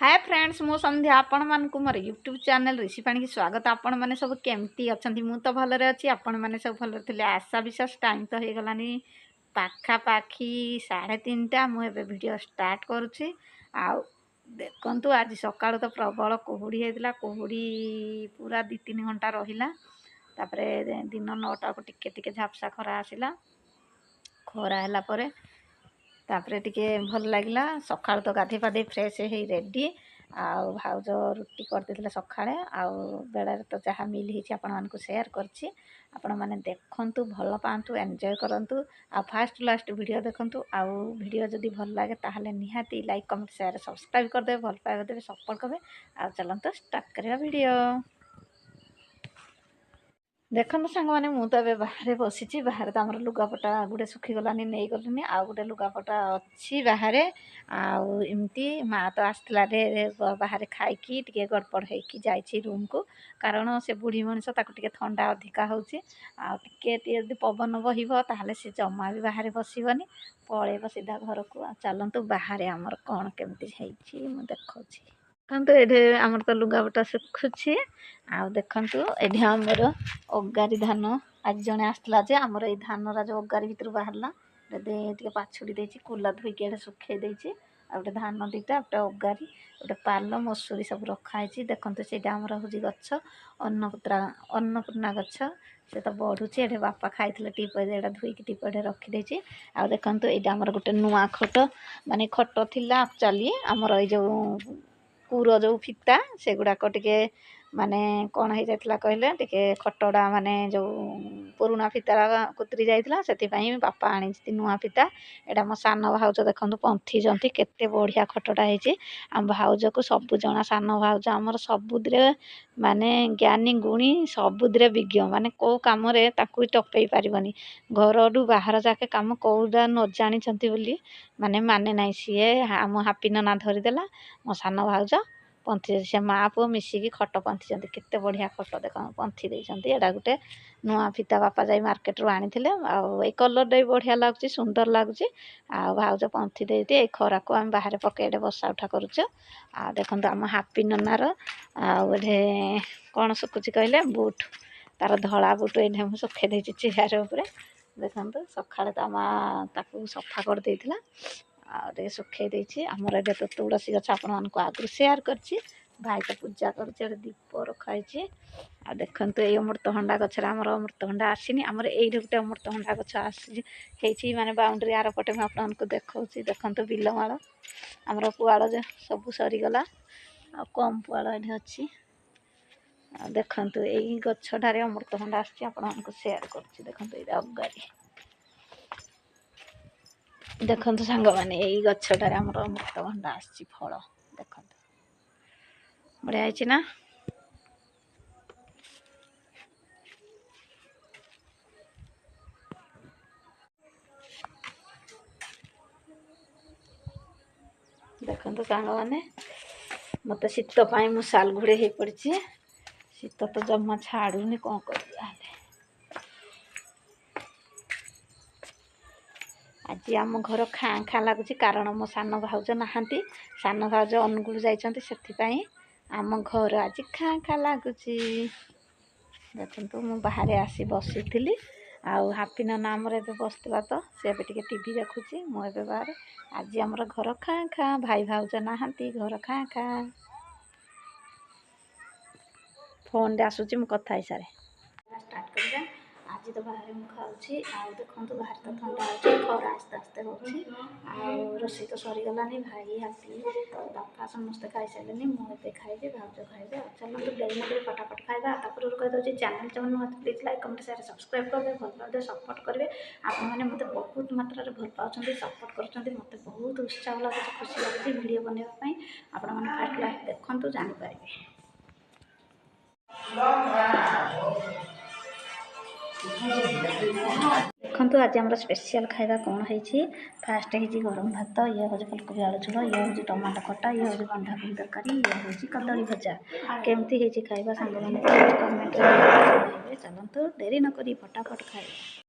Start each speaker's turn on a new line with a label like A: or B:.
A: Hi friends मु संध्या आपण मान को मोर यूट्यूब चैनल ऋषि पाणी की स्वागत। आपण माने सब केमती अछंती? मु तो भलरे अछि, आपण माने सब भलरे थिले आशा विश्वास। टाइम तो हे गलानी पाखा पाखी 3:30 मु एबे वीडियो स्टार्ट करूची। आ देखंतु आज सकाळ तो प्रबल कोहुडी हेतला, कोहुडी पूरा 2-3 घंटा रहिला। तापरे दिन 9टा को टिके टिके झापसा खरा आसिला। खरा हला परे तापरे टिके भल लागला। सकाळ तो गाधी पाधी फ्रेश हे रेडी। आउ भाउज रुटी कर देथिले सकाळे, आउ बेलार तो जहा मिल हिची आपण मान को शेयर करछि। आपण माने देखंतु, भल पांतु, एन्जॉय करंतु। आ फास्ट लास्ट वीडियो देखंतु। आउ वीडियो जदी भल लागे ताहले निहाती लाइक कमेंट शेयर सब्सक्राइब कर देबे, भल पाए देबे, सपोर्ट करबे। आ चलंतु स्टार्ट करिया वीडियो। देखो सांग मैंने मुझे बाहर बसी। बाहर तो आम लुगापटा गोटे सुखीगलानी नहीं गलुनि। आउ गोटे लुगापटा अच्छी बाहर। आमती माँ तो आसला बाहर खाई टे गड़पड़ होती रूम को। कारण से बुढ़ी मनीष ताके थंडा अधिका होती पवन बहब ताहले से जमा भी बाहर बसबनी, पलैब सीधा घर को। चलतु बाहर आमर कौन केमती देखा देखु ये आमर तो लुगापटा सुखुची। आउ देखु ये आमर अगारी धान आज जड़े आसला जे आमर ये धान राज अगारी भितर बाहरला टे पाछुड़ी देछि, कुला धोईकी सुखे देछि। आ गोटे धान दीटा, गोटे अगारी, गोटे पाल, मसूरी सब रखाई। देखते से हूँ गछ अन्नपूर्णा गछ, से तो बढ़ुची। ये बापा खाई टीप एटा धोईकी टीप रखीदे। आ देखते ये आमर गोटे नुआ खट माने खट थिला। एक्चुअली आमर ये जो कूर जो फिता से गुड़ाक टिके माने कौन हो जाता कहले टिके खटड़ा माने जो पुराना फिता कुतरी जाइला, से बापा आनी नुआ फिता। एटा मो सान भाउज देखो पंथी जंती केते बढ़िया खटड़ा है। आम भाउज को सबु जना, सान भाउज आमर सबुद्रे माने ज्ञानी गुणी, सबुद्रे विज्ञ। माने को काम रे ताकू टपई पारिबनी। घरडू बाहर जाके काम कौडा न जानी बोली माने नाई। सीए आम हापी नना धरीदेला मो सान भाउज पंथी से माँ पुओ मिसिकी खट पंथी केते बढ़िया खट देख पंथी देइछंती। एटा गोटे नुआ फिता बापा जाई मार्केट रू आनी थे। आ कलर टा भी बढ़िया लगुच, सुंदर लगुच। आ भाउज पंथी देती ए खरा को आम बाहर पकड़े बसा उठा करुच। आ देखो आम हापी ननार आठे कौन सुखुची कहले बुट, तार धला बुट ये सुखे देती चेयर उपर। देखो सकाଳେ तो आम ताकू सफा कर देथिला। आ सुखे देछि। आमर एटा तो तुलसी गछ आपण मानको आगु शेयर करछि। भाई तो पूजा कर दीप रखाई। आ देखते ये अमृतभंडा गचर आमर अमृतभंडा आसीनी। आमर ये गोटे अमृतभंडा गछ आसी माने बाउंड्री आर पटे आपको देखा। देखते बिलमाल आमर पुआल सब सरीगला, आ कम पुआल ये अच्छी। देखते यही गछटारे अमृतभंडा आपको शेयर कर। देखते ये अगारी देखते सांग मैंने यही गछटार आमर अमृतभंडा आसी फल। देखते बढ़िया है ना। देखते सांग मैंने मत शीत पाई मु साल घोड़े हो पड़ी। शीत तो जमा छाड़ूनी कौन कर। आज आम घर खाँ खाँ लगुच, कारण मो सान भाउज नहांती। सान भाउज अनुगुल जाइछंती, सेथिपाई आम घर आज खाँ खाँ लगुच। देखंतु मु बाहर आसी बसी थी। आउ हापी नना आमर एबे बसला तो से एबे टिके टीवी देखुची। मु एबे बाहर आज आमर घर खाँ खाँ, भाई भाउज नहांती, घर खाँ खाँ। फोन दे आसुची मु कथा हिसारे स्टार्ट करिया। आज तो बाहर मु खाऊची। आउ देखंतु बाहर तो ठंडा होची, खरा आस्ते आस्ते होची। आउ रोषेई तो सरीगलानी। भाई हापी बापा समस्ते खाई सारे। मु एबे खाइबे, भाउज खाइबे। चलते डेली नकरी फटाफट खाइबा। तापर कह दउची चैनल मत please like comment share subscribe कर दे, भल पादे सपोर्ट करेंगे। आपण मैंने मत बहुत मात्रा भल पाउछंती, सपोर्ट करछंती। मत बहुत उत्साह लगुच, खुशी लगुच वीडियो बनैबा पई। आपण माने फास्ट लाइक देखंतु जानि पारिबे। देखो आज आम स्पेशल खाଇବା कौन है। फास्ट है गरम भात, ये हूँ फुलकोबी आलू झोल, ये हूँ टमाटो खटा, ये हूँ बंधाकोबी तरकारी, ये हूँ कदली भजा। केमती है खाଇବା सांग मैंने कमेंट। चलते डेरी नक फटाफट खाए।